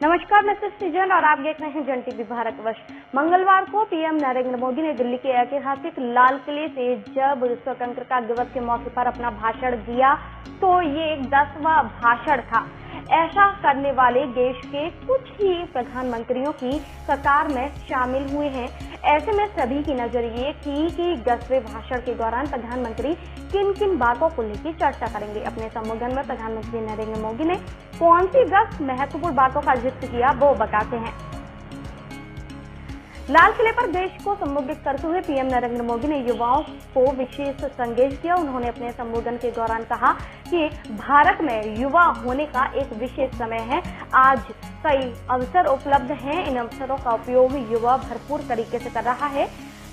नमस्कार, मैं सृजन और आप देख रहे हैं जन टीवी भारतवर्ष। मंगलवार को पीएम नरेंद्र मोदी ने दिल्ली के ऐतिहासिक लाल किले से जब स्वतंत्रता दिवस के मौके पर अपना भाषण दिया तो ये 10वां भाषण था। ऐसा करने वाले देश के कुछ ही प्रधानमंत्रियों की कतार में शामिल हुए हैं। ऐसे में सभी की नजर ये थी कि 10वें भाषण के दौरान प्रधानमंत्री किन किन बातों को लेकर चर्चा करेंगे। अपने संबोधन में प्रधानमंत्री नरेंद्र मोदी ने कौन सी 10 महत्वपूर्ण बातों का जिक्र किया वो बताते हैं। लाल किले पर देश को संबोधित करते हुए पीएम नरेंद्र मोदी ने युवाओं को विशेष संदेश दिया। उन्होंने अपने संबोधन के दौरान कहा कि भारत में युवा होने का एक विशेष समय है। आज कई अवसर उपलब्ध हैं, इन अवसरों का उपयोग युवा भरपूर तरीके से कर रहा है।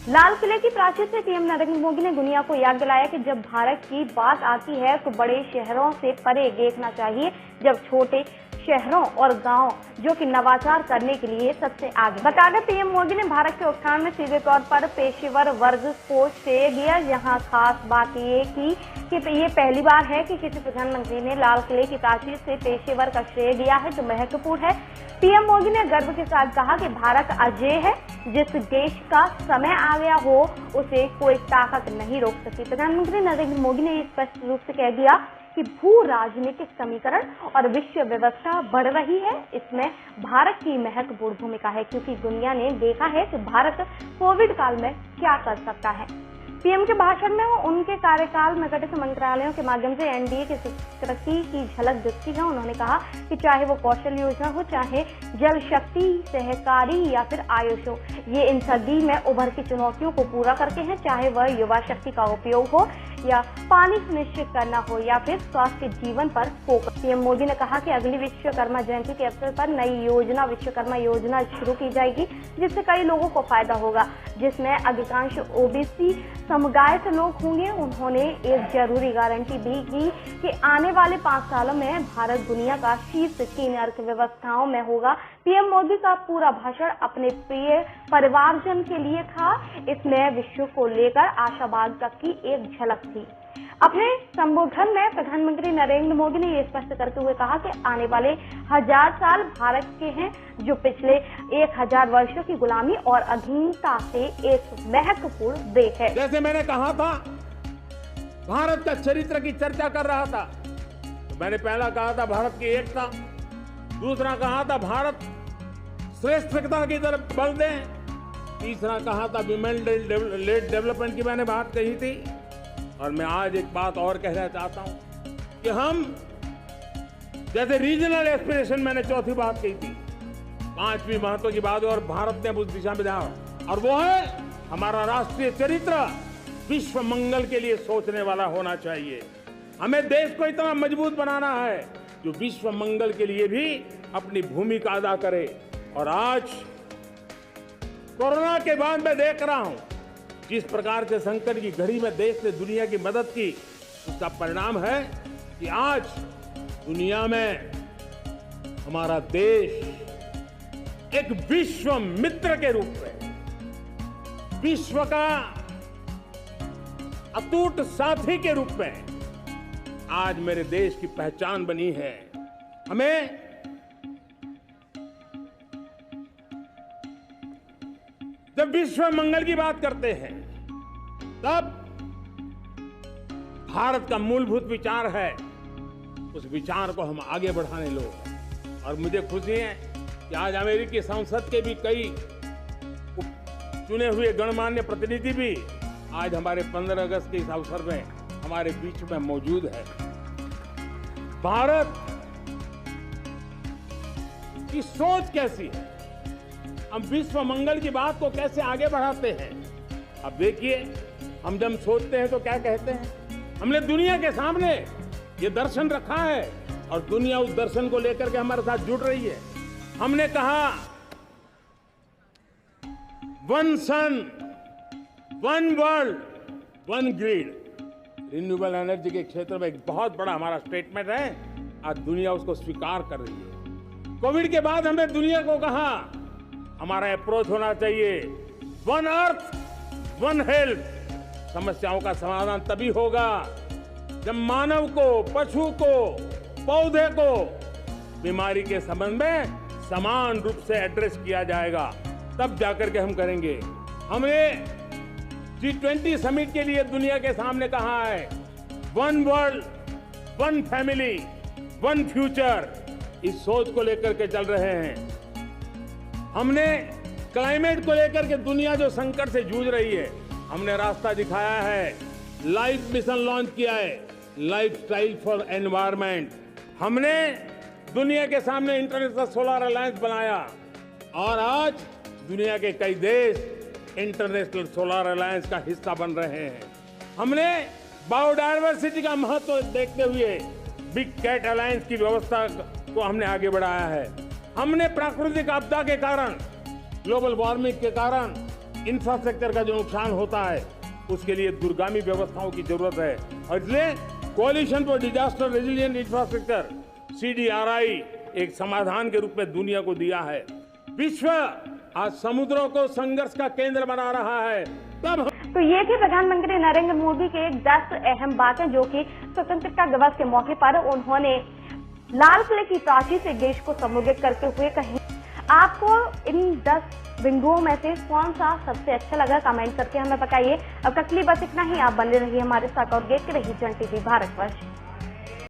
लाल किले की प्राचीर से पीएम नरेंद्र मोदी ने दुनिया को याद दिलाया कि जब भारत की बात आती है तो बड़े शहरों से परे देखना चाहिए, जब छोटे शहरों और गांव जो कि नवाचार करने के लिए सबसे आगे। बता दें, पीएम मोदी ने भारत के उत्थान में सीधे तौर पर पेशेवर वर्ग को श्रेय दिया। यहाँ खास बात ये की कि ये पहली बार है कि किसी प्रधानमंत्री ने लाल किले की प्राचीर से पेशेवर का श्रेय दिया है, जो महत्वपूर्ण है। पीएम मोदी ने गर्व के साथ कहा कि भारत अजेय है, जिस देश का समय आ गया हो उसे कोई ताकत नहीं रोक सकती। प्रधानमंत्री नरेंद्र मोदी ने स्पष्ट रूप से कह दिया कि भू राजनीतिक समीकरण और विश्व व्यवस्था बढ़ रही है, इसमें भारत की महत्वपूर्ण भूमिका है, क्योंकि दुनिया ने देखा है कि भारत कोविड काल में क्या कर सकता है। पीएम के भाषण में उनके कार्यकाल में गठित मंत्रालयों के माध्यम से एनडीए की प्रगति की झलक दिखती है। उन्होंने कहा कि चाहे वो कौशल योजना हो, चाहे जल शक्ति, सहकारी या फिर आयुष हो, ये इन सदी में उभर की चुनौतियों को पूरा करते हैं। चाहे वह युवा शक्ति का उपयोग हो या पानी सुनिश्चित करना हो या फिर स्वास्थ्य जीवन पर फोकस। पीएम मोदी ने कहा कि अगली विश्वकर्मा जयंती के अवसर पर नई योजना विश्वकर्मा योजना शुरू की जाएगी, जिससे कई लोगों को फायदा होगा, जिसमें अधिकांश ओबीसी समुदाय से लोग होंगे। उन्होंने एक जरूरी गारंटी भी की कि आने वाले 5 सालों में भारत दुनिया का शीर्ष 3 अर्थव्यवस्थाओं में होगा। पीएम मोदी का पूरा भाषण अपने प्रिय परिवारजन के लिए था। इसमें विश्व को लेकर आशावाद तक की एक झलक थी। अपने संबोधन में प्रधानमंत्री नरेंद्र मोदी ने ये स्पष्ट करते हुए कहा कि आने वाले 1000 साल भारत के हैं, जो पिछले 1000 वर्षों की गुलामी और अधीनता से एक महत्वपूर्ण देश है। जैसे मैंने कहा था, भारत का चरित्र की चर्चा कर रहा था, तो मैंने पहला कहा था भारत की एकता, दूसरा कहा था भारत श्रेष्ठता की तरफ बल दें, तीसरा कहा था विमेन लेड डेवलपमेंट की मैंने बात कही थी, और मैं आज एक बात और कहना चाहता हूं कि हम जैसे रीजनल एस्पिरेशन मैंने चौथी बात कही थी, 5वीं महत्व की बात, और भारत ने उस दिशा में जाओ, और वो है हमारा राष्ट्रीय चरित्र विश्व मंगल के लिए सोचने वाला होना चाहिए। हमें देश को इतना मजबूत बनाना है जो विश्व मंगल के लिए भी अपनी भूमिका अदा करे। और आज कोरोना के बाद मैं देख रहा हूं जिस प्रकार के संकट की घड़ी में देश ने दुनिया की मदद की, उसका परिणाम है कि आज दुनिया में हमारा देश एक विश्व मित्र के रूप में, विश्व का अटूट साथी के रूप में आज मेरे देश की पहचान बनी है। हमें जब विश्व मंगल की बात करते हैं तब भारत का मूलभूत विचार है, उस विचार को हम आगे बढ़ाने लोग। और मुझे खुशी है कि आज अमेरिकी संसद के भी कई चुने हुए गणमान्य प्रतिनिधि भी आज हमारे 15 अगस्त के इस अवसर में हमारे बीच में मौजूद है। भारत की सोच कैसी है, हम विश्व मंगल की बात को कैसे आगे बढ़ाते हैं। अब देखिए, हम जब सोचते हैं तो क्या कहते हैं, हमने दुनिया के सामने ये दर्शन रखा है और दुनिया उस दर्शन को लेकर के हमारे साथ जुड़ रही है। हमने कहा one sun, one world, one grid. Renewable energy के क्षेत्र में एक बहुत बड़ा हमारा स्टेटमेंट है, आज दुनिया उसको स्वीकार कर रही है। कोविड के बाद हमने दुनिया को कहा हमारा अप्रोच होना चाहिए वन अर्थ वन हेल्थ। समस्याओं का समाधान तभी होगा जब मानव को, पशु को, पौधे को बीमारी के संबंध में समान रूप से एड्रेस किया जाएगा, तब जाकर के हम करेंगे। हमने G20 समिट के लिए दुनिया के सामने कहा है, one world, one family, one future, इस सोच को लेकर के चल रहे हैं। हमने क्लाइमेट को लेकर के दुनिया जो संकट से जूझ रही है, हमने रास्ता दिखाया है, लाइफ मिशन लॉन्च किया है, लाइफस्टाइल फॉर एनवायरनमेंट। हमने दुनिया के सामने इंटरनेशनल सोलर अलायंस बनाया और आज दुनिया के कई देश इंटरनेशनल सोलर अलायंस का हिस्सा बन रहे हैं। हमने बायोडायवर्सिटी का महत्व देखते हुए बिग कैट अलायंस की व्यवस्था को हमने आगे बढ़ाया है। हमने प्राकृतिक आपदा के कारण, ग्लोबल वार्मिंग के कारण इंफ्रास्ट्रक्चर का जो नुकसान होता है, उसके लिए दूरगामी व्यवस्थाओं की जरूरत है और इसलिए coalition for disaster resilient infrastructure CDRI एक समाधान के रूप में दुनिया को दिया है। विश्व आज समुद्रों को संघर्ष का केंद्र बना रहा है। तब तो ये थी प्रधानमंत्री नरेंद्र मोदी के 10 अहम बातें जो कि स्वतंत्रता दिवस के मौके पर उन्होंने लाल किले की प्राचीर से देश को संबोधित करते हुए कही। आपको इन 10 बिंदुओं में से कौन सा सबसे अच्छा लगा, कमेंट करके हमें बताइए। अब तक के लिए बस इतना ही। आप बने रहिए हमारे साथ और देखते रहिए जन TV भारतवर्ष।